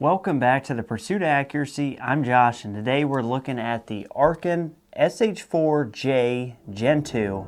Welcome back to the Pursuit of Accuracy. I'm Josh, and today we're looking at the Arken SH4J Gen 2.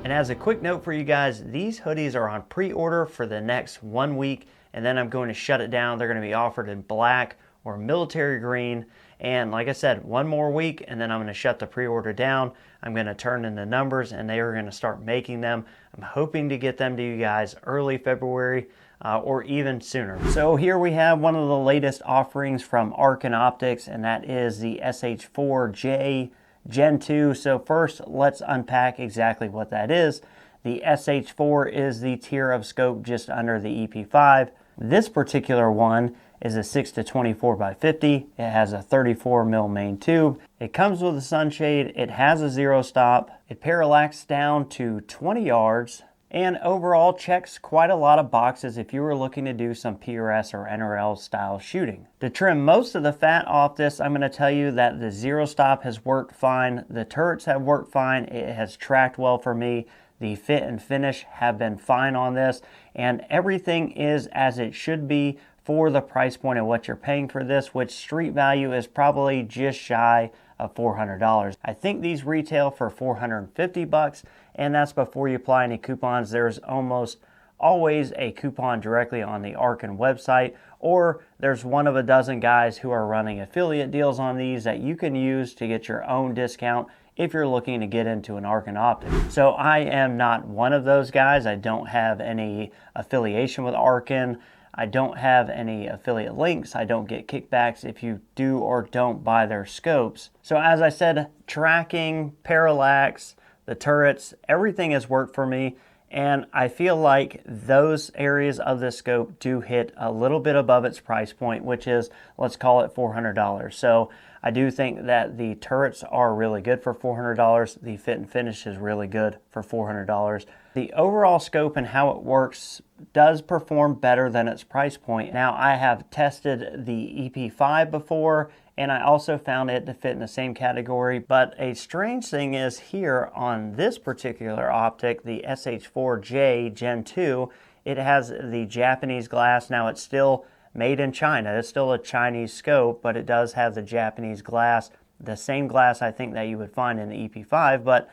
And as a quick note for you guys, these hoodies are on pre-order for the next 1 week, and then I'm going to shut it down. They're going to be offered in black or military green, and like I said, 1 more week and then I'm going to shut the pre-order down. I'm going to turn in the numbers and they are going to start making them. I'm hoping to get them to you guys early February or even sooner. So here we have one of the latest offerings from Arken Optics, and that is the SH4J Gen 2. So first, let's unpack exactly what that is. The SH4 is the tier of scope just under the EP5. This particular one is a 6 to 24 by 50. It has a 34 mil main tube. It comes with a sunshade. It has a zero stop. It parallaxes down to 20 yards and overall checks quite a lot of boxes if you were looking to do some PRS or NRL style shooting. To trim most of the fat off this, I'm going to tell you that the zero stop has worked fine. The turrets have worked fine. It has tracked well for me. The fit and finish have been fine on this, and everything is as it should be for the price point of what you're paying for this, which street value is probably just shy of $400. I think these retail for $450, and that's before you apply any coupons. There's almost always a coupon directly on the Arken website, or there's one of a dozen guys who are running affiliate deals on these that you can use to get your own discount if you're looking to get into an Arken optic. So I am not one of those guys. I don't have any affiliation with Arken. I don't have any affiliate links. I don't get kickbacks if you do or don't buy their scopes. So as I said, tracking, parallax, the turrets, everything has worked for me. And I feel like those areas of the scope do hit a little bit above its price point, which is, let's call it $400. So I do think that the turrets are really good for $400. The fit and finish is really good for $400. The overall scope and how it works does perform better than its price point. Now, I have tested the EP5 before, and I also found it to fit in the same category. But a strange thing is here on this particular optic, the SH4J Gen 2, it has the Japanese glass. Now, it's still made in China. It's still a Chinese scope, but it does have the Japanese glass, the same glass I think that you would find in the EP5, but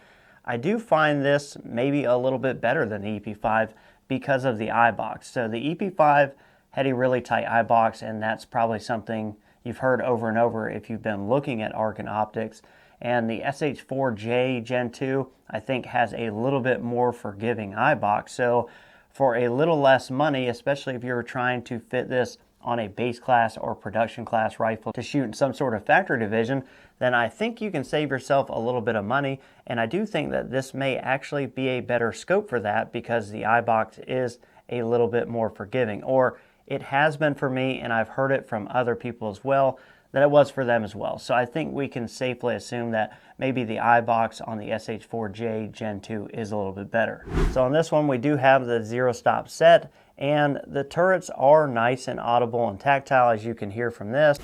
I do find this maybe a little bit better than the EP5 because of the eyebox. So the EP5 had a really tight eyebox, and that's probably something you've heard over and over if you've been looking at Arken optics. And the SH4J Gen 2, I think, has a little bit more forgiving eyebox. So for a little less money, especially if you're trying to fit this on a base class or production class rifle to shoot in some sort of factory division, then I think you can save yourself a little bit of money. And I do think that this may actually be a better scope for that because the eyebox is a little bit more forgiving, or it has been for me, and I've heard it from other people as well, that it was for them as well. So I think we can safely assume that maybe the eyebox on the SH4J Gen 2 is a little bit better. So on this one, we do have the zero stop set, and the turrets are nice and audible and tactile, as you can hear from this.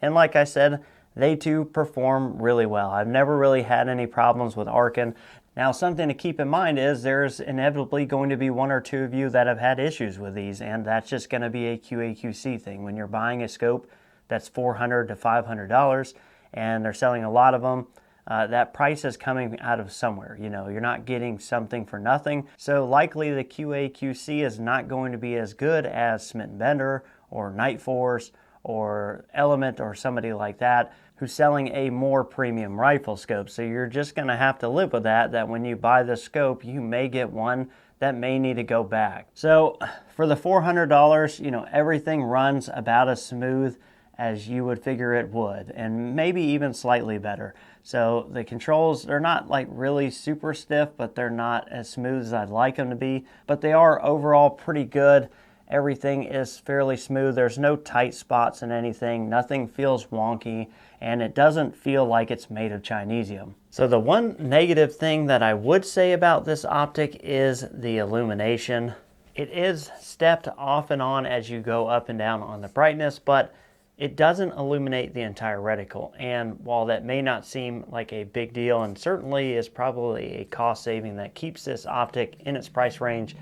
And like I said, they too perform really well. I've never really had any problems with Arken. Now, something to keep in mind is there's inevitably going to be one or two of you that have had issues with these, and that's just going to be a QA/QC thing. When you're buying a scope that's $400 to $500 and they're selling a lot of them, that price is coming out of somewhere. You know, you're not getting something for nothing. So likely the QA/QC is not going to be as good as Smith & Bender or Night Force or Element or somebody like that who's selling a more premium rifle scope. So you're just going to have to live with that when you buy the scope, you may get one that may need to go back. So for the $400, you know, everything runs about as smooth as you would figure it would, and maybe even slightly better. So the controls, they're not like really super stiff, but they're not as smooth as I'd like them to be, but they are overall pretty good. Everything is fairly smooth. There's no tight spots in anything. Nothing feels wonky, and it doesn't feel like it's made of Chinesium. So the one negative thing that I would say about this optic is the illumination. It is stepped off and on as you go up and down on the brightness, but it doesn't illuminate the entire reticle. And while that may not seem like a big deal, and certainly is probably a cost saving that keeps this optic in its price range,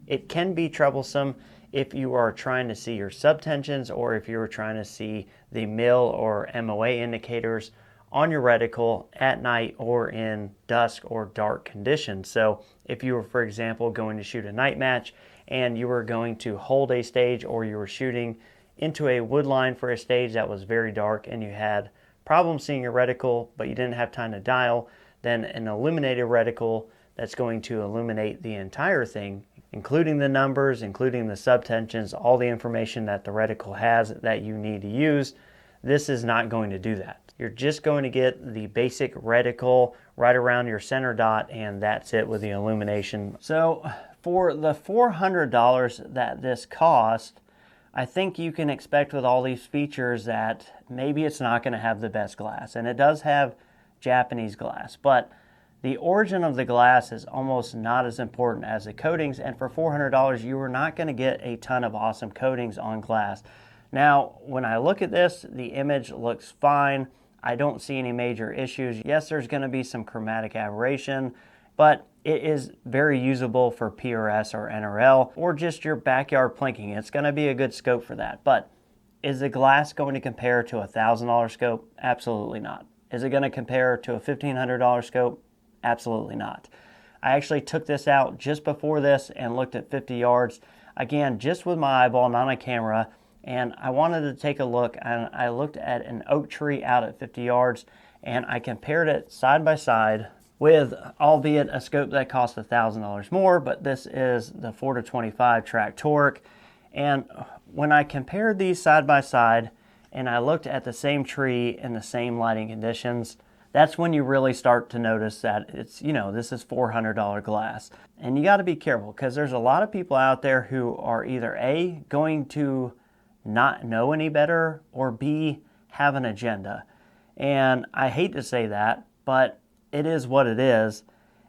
it can be troublesome if you are trying to see your subtensions, or if you were trying to see the mil or MOA indicators on your reticle at night or in dusk or dark conditions. So if you were, for example, going to shoot a night match and you were going to hold a stage, or you were shooting into a wood line for a stage that was very dark and you had problems seeing your reticle but you didn't have time to dial, then an illuminated reticle that's going to illuminate the entire thing, including the numbers, including the subtensions, all the information that the reticle has that you need to use, this is not going to do that. You're just going to get the basic reticle right around your center dot, and that's it with the illumination. So for the $400 that this cost, I think you can expect with all these features that maybe it's not going to have the best glass. And it does have Japanese glass, but the origin of the glass is almost not as important as the coatings, and for $400 you are not going to get a ton of awesome coatings on glass. Now, when I look at this, the image looks fine. I don't see any major issues. Yes, there's going to be some chromatic aberration, but it is very usable for PRS or NRL, or just your backyard plinking. It's going to be a good scope for that. But is the glass going to compare to a $1,000 scope? Absolutely not. Is it going to compare to a $1,500 scope? Absolutely not. I actually took this out just before this and looked at 50 yards, again, just with my eyeball, not on camera, and I wanted to take a look, and I looked at an oak tree out at 50 yards, and I compared it side by side with, albeit a scope that cost $1,000 more, but this is the 4-25 track torque. And when I compared these side by side and I looked at the same tree in the same lighting conditions, that's when you really start to notice that it's, this is $400 glass. And you got to be careful, because there's a lot of people out there who are either A, going to not know any better, or B, have an agenda. And I hate to say that, but it is what it is.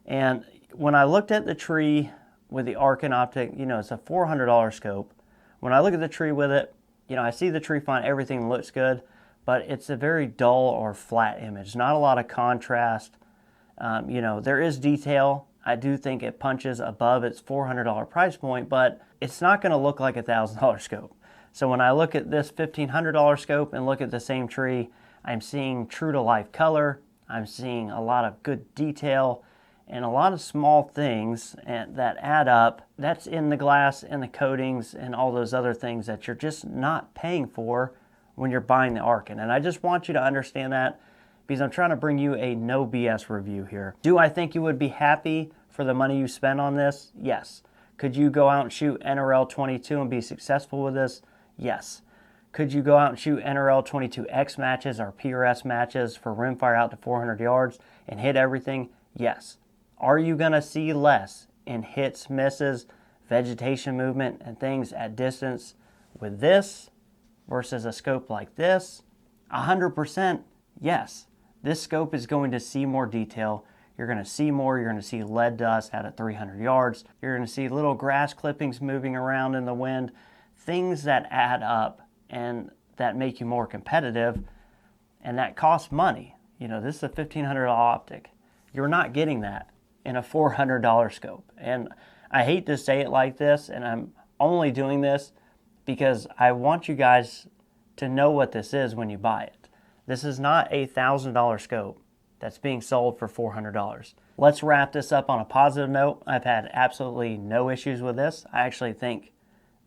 And when I looked at the tree with the Arken optic, it's a $400 scope. When I look at the tree with it, I see the tree fine, everything looks good, but it's a very dull or flat image. Not a lot of contrast. There is detail. I do think it punches above its $400 price point, but it's not going to look like a $1,000 scope. So when I look at this $1,500 scope and look at the same tree, I'm seeing true to life color. I'm seeing a lot of good detail and a lot of small things that add up. That's in the glass and the coatings and all those other things that you're just not paying for when you're buying the Arken. And I just want you to understand that, because I'm trying to bring you a no BS review here. Do I think you would be happy for the money you spend on this? Yes. Could you go out and shoot NRL 22 and be successful with this? Yes. Could you go out and shoot NRL 22X matches or PRS matches for rimfire out to 400 yards and hit everything? Yes. Are you going to see less in hits, misses, vegetation movement, and things at distance with this versus a scope like this? 100% yes. This scope is going to see more detail. You're going to see more. You're going to see lead dust out at 300 yards. You're going to see little grass clippings moving around in the wind, things that add up and that make you more competitive, and that costs money. This is a $1,500 optic. You're not getting that in a $400 scope. And I hate to say it like this, and I'm only doing this because I want you guys to know what this is when you buy it. This is not a $1,000 scope that's being sold for $400. Let's wrap this up on a positive note. I've had absolutely no issues with this. I actually think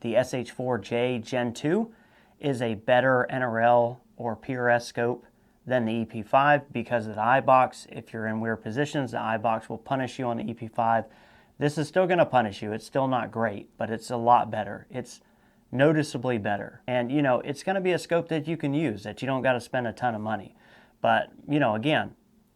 the SH4J Gen 2 is a better NRL or PRS scope than the EP5 because of the eyebox. If you're in weird positions, the eyebox will punish you on the EP5. This is still going to punish you. It's still not great, but it's a lot better. It's noticeably better. And, it's going to be a scope that you can use, that you don't got to spend a ton of money. But, again,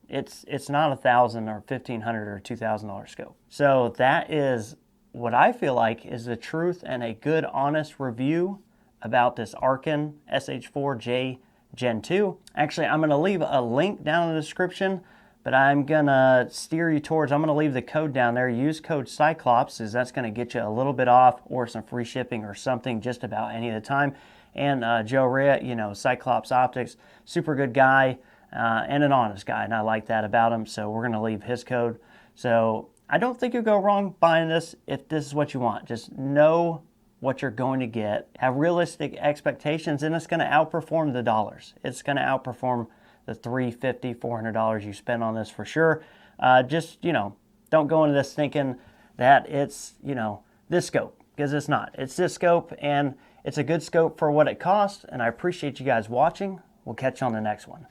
it's not $1,000 or $1,500 or $2,000 scope. So that is what I feel like is the truth and a good, honest review about this Arken SH4J Gen 2. Actually, I'm going to leave a link down in the description, but I'm going to steer you towards, I'm going to leave the code down there. Use code Cyclops, as that's going to get you a little bit off or some free shipping or something just about any of the time. And Joe Rhea, you know, Cyclops Optics, super good guy and an honest guy, and I like that about him, so we're going to leave his code. So I don't think you'll go wrong buying this if this is what you want. Just know what you're going to get. Have realistic expectations, and it's going to outperform the dollars. It's going to outperform the $350, $400 you spend on this for sure. Just, you know, don't go into this thinking that it's, you know, this scope, because it's not. It's this scope, and it's a good scope for what it costs, and I appreciate you guys watching. We'll catch you on the next one.